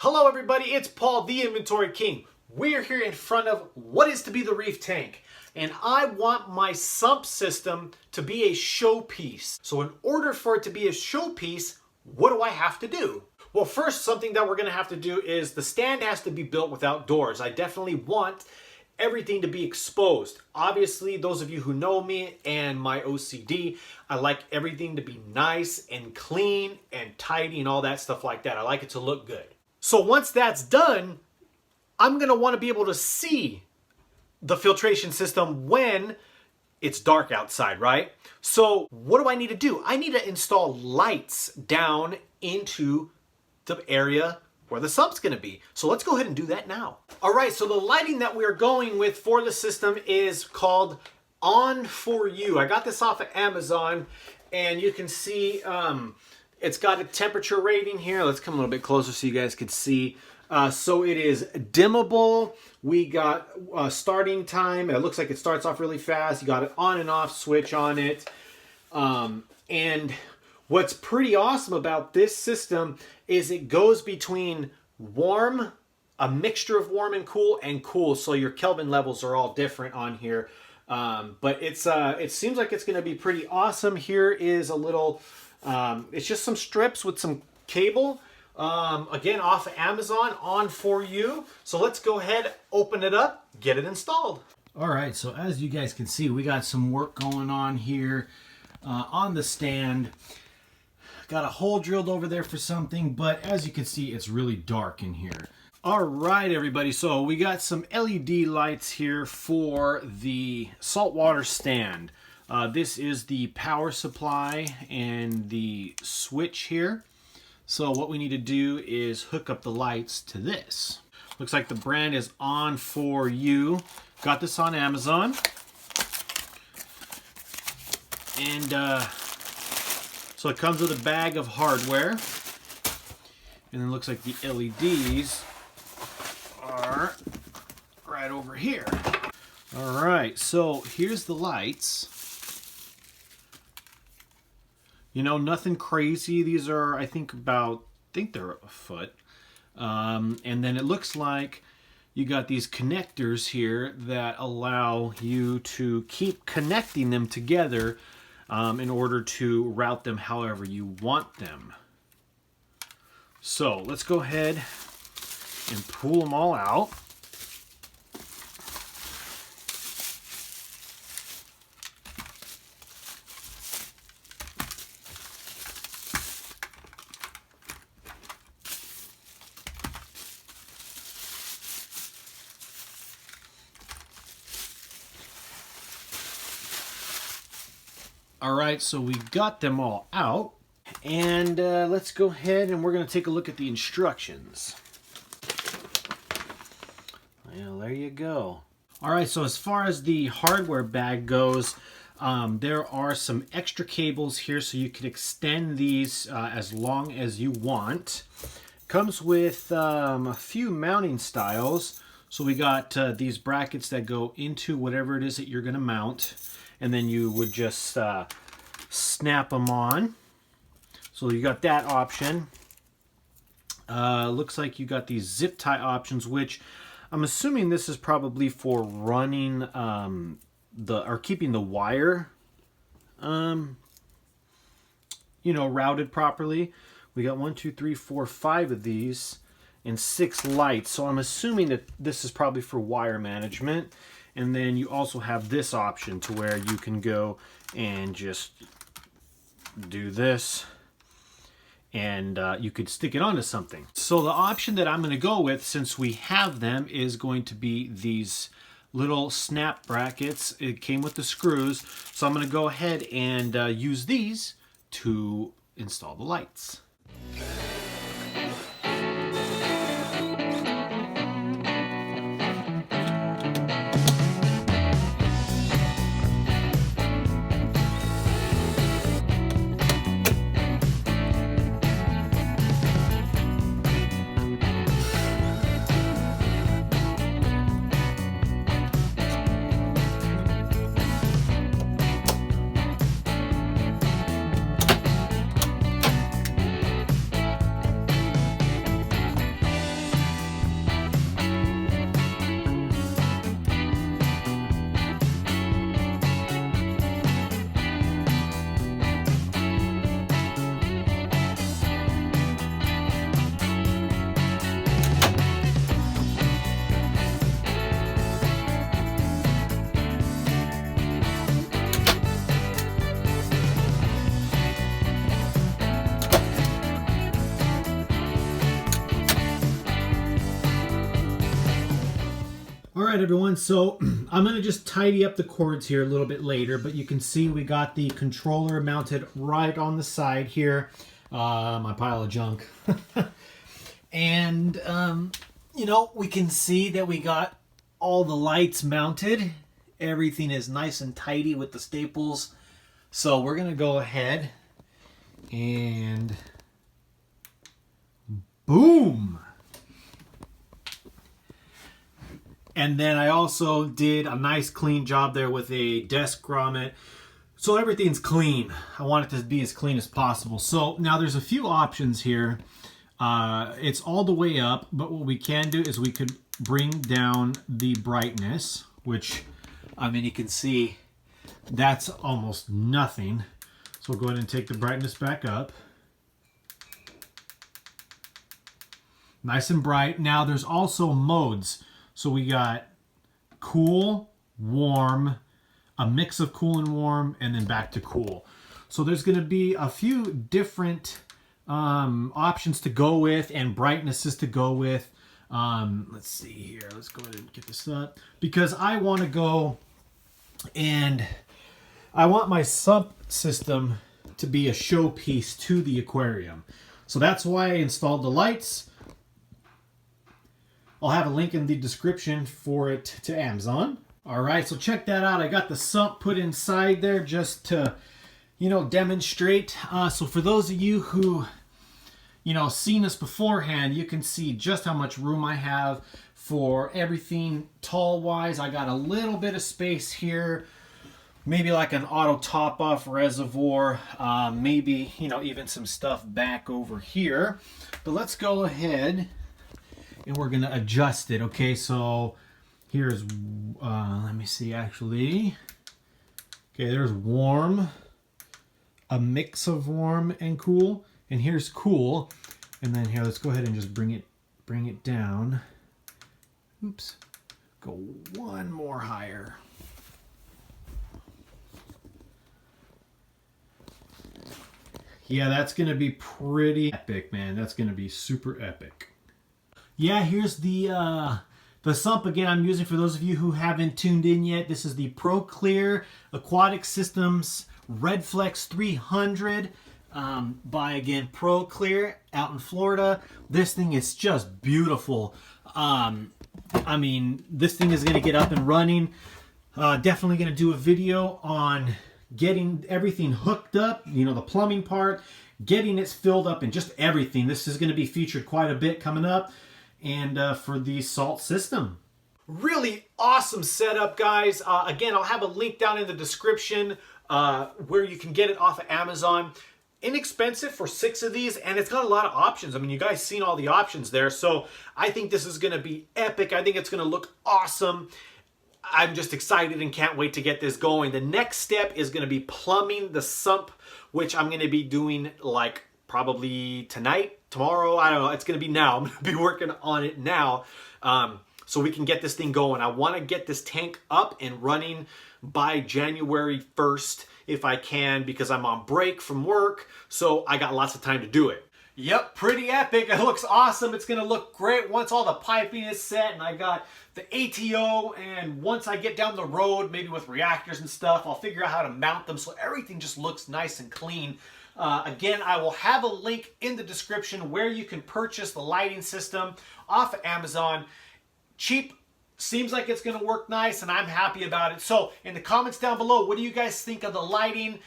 Hello everybody, it's Paul, the Inventory King. We're here in front of what is to be the reef tank. And I want my sump system to be a showpiece. So in order for it to be a showpiece, what do I have to do? Well, first, something that we're gonna have to do is the stand has to be built without doors. I definitely want everything to be exposed. Obviously, those of you who know me and my OCD, I like everything to be nice and clean and tidy and all that stuff like that. I like it to look good. So once that's done, I'm gonna wanna be able to see the filtration system when it's dark outside, right? So what do I need to do? I need to install lights down into the area where the sump's gonna be. So let's go ahead and do that now. All right, so the lighting that we're going with for the system is called On For You. I got this off of Amazon, and you can see it's got a temperature rating here. Let's come a little bit closer so you guys can see. So it is dimmable. We got starting time. It looks like it starts off really fast. You got an on and off switch on it. And what's pretty awesome about this system is it goes between warm, a mixture of warm and cool. So your Kelvin levels are all different on here. But it seems like it's going to be pretty awesome. Here is a little, it's just some strips with some cable. Again, off of Amazon, On For You. So let's go ahead, open it up, get it installed. All right, so as you guys can see, we got some work going on here on the stand. Got a hole drilled over there for something, but as you can see, it's really dark in here. All right, everybody, so we got some LED lights here for the saltwater stand. This is the power supply and the switch here. So what we need to do is hook up the lights to this. Looks like the brand is On For You. Got this on Amazon. And so it comes with a bag of hardware. And it looks like the LEDs are right over here. All right, so here's the lights. You know, nothing crazy. These are, I think they're a foot. And then it looks like you got these connectors here that allow you to keep connecting them together in order to route them however you want them. So let's go ahead and pull them all out. All right, so we got them all out, and let's go ahead and we're going to take a look at the instructions. Well, there you go. All right, so as far as the hardware bag goes, there are some extra cables here so you can extend these as long as you want. Comes with a few mounting styles. So we got these brackets that go into whatever it is that you're going to mount. And then you would just snap them on. So you got that option. Looks like you got these zip tie options, which I'm assuming this is probably for running or keeping the wire, you know, routed properly. We got 1, 2, 3, 4, 5 of these and 6 lights. So I'm assuming that this is probably for wire management. And then you also have this option to where you can go and just do this and you could stick it onto something. So the option that I'm going to go with, since we have them, is going to be these little snap brackets. It came with the screws. So I'm going to go ahead and use these to install the lights. All right, everyone, so I'm going to just tidy up the cords here a little bit later, but you can see we got the controller mounted right on the side here, my pile of junk. And, you know, we can see that we got all the lights mounted. Everything is nice and tidy with the staples. So we're going to go ahead and boom! And then I also did a nice clean job there with a desk grommet. So everything's clean. I want it to be as clean as possible. So now there's a few options here. It's all the way up, but what we can do is we could bring down the brightness, which, I mean, you can see that's almost nothing. So we'll go ahead and take the brightness back up. Nice and bright. Now there's also modes. So we got cool, warm, a mix of cool and warm, and then back to cool. So there's going to be a few different options to go with and brightnesses to go with. Let's see here. Let's go ahead and get this up. Because I want to go and I want my sump system to be a showpiece to the aquarium. So that's why I installed the lights. I'll have a link in the description for it to Amazon. All right, so check that out. I got the sump put inside there just to, you know, demonstrate. So for those of you who, you know, seen this beforehand, you can see just how much room I have for everything tall-wise. I got a little bit of space here, maybe like an auto top-off reservoir, maybe, you know, even some stuff back over here. But let's go ahead and we're going to adjust it. Okay, so here's, let me see actually. Okay, there's warm, a mix of warm and cool. And here's cool. And then here, let's go ahead and just bring it down. Oops. Go one more higher. Yeah, that's going to be pretty epic, man. That's going to be super epic. Yeah, here's the sump again I'm using for those of you who haven't tuned in yet. This is the Pro Clear Aquatic Systems Red Flex 300 by, again, Pro Clear out in Florida. This thing is just beautiful. I mean, this thing is going to get up and running. Definitely going to do a video on getting everything hooked up, you know, the plumbing part, getting it filled up and just everything. This is going to be featured quite a bit coming up. And for the salt system. Really awesome setup, guys. Again, I'll have a link down in the description where you can get it off of Amazon. Inexpensive for 6 of these, and it's got a lot of options. I mean, you guys seen all the options there, so I think this is going to be epic. I think it's going to look awesome. I'm just excited and can't wait to get this going. The next step is going to be plumbing the sump, which I'm going to be doing like probably tonight, tomorrow, I don't know. It's going to be now. I'm going to be working on it now so we can get this thing going. I want to get this tank up and running by January 1st if I can, because I'm on break from work, so I got lots of time to do it. Yep, pretty epic. It looks awesome. It's going to look great once all the piping is set and I got the ATO, and once I get down the road, maybe with reactors and stuff, I'll figure out how to mount them so everything just looks nice and clean. Again, I will have a link in the description where you can purchase the lighting system off of Amazon. Cheap, seems like it's going to work nice, and I'm happy about it. So in the comments down below, what do you guys think of the lighting?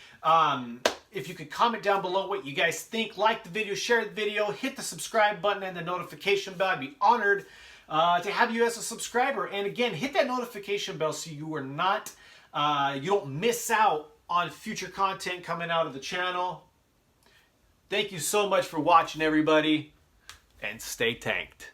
If you could comment down below what you guys think, like the video, share the video, hit the subscribe button and the notification bell. I'd be honored to have you as a subscriber. And again, hit that notification bell so you are not, you don't miss out on future content coming out of the channel. Thank you so much for watching, everybody, and stay tanked.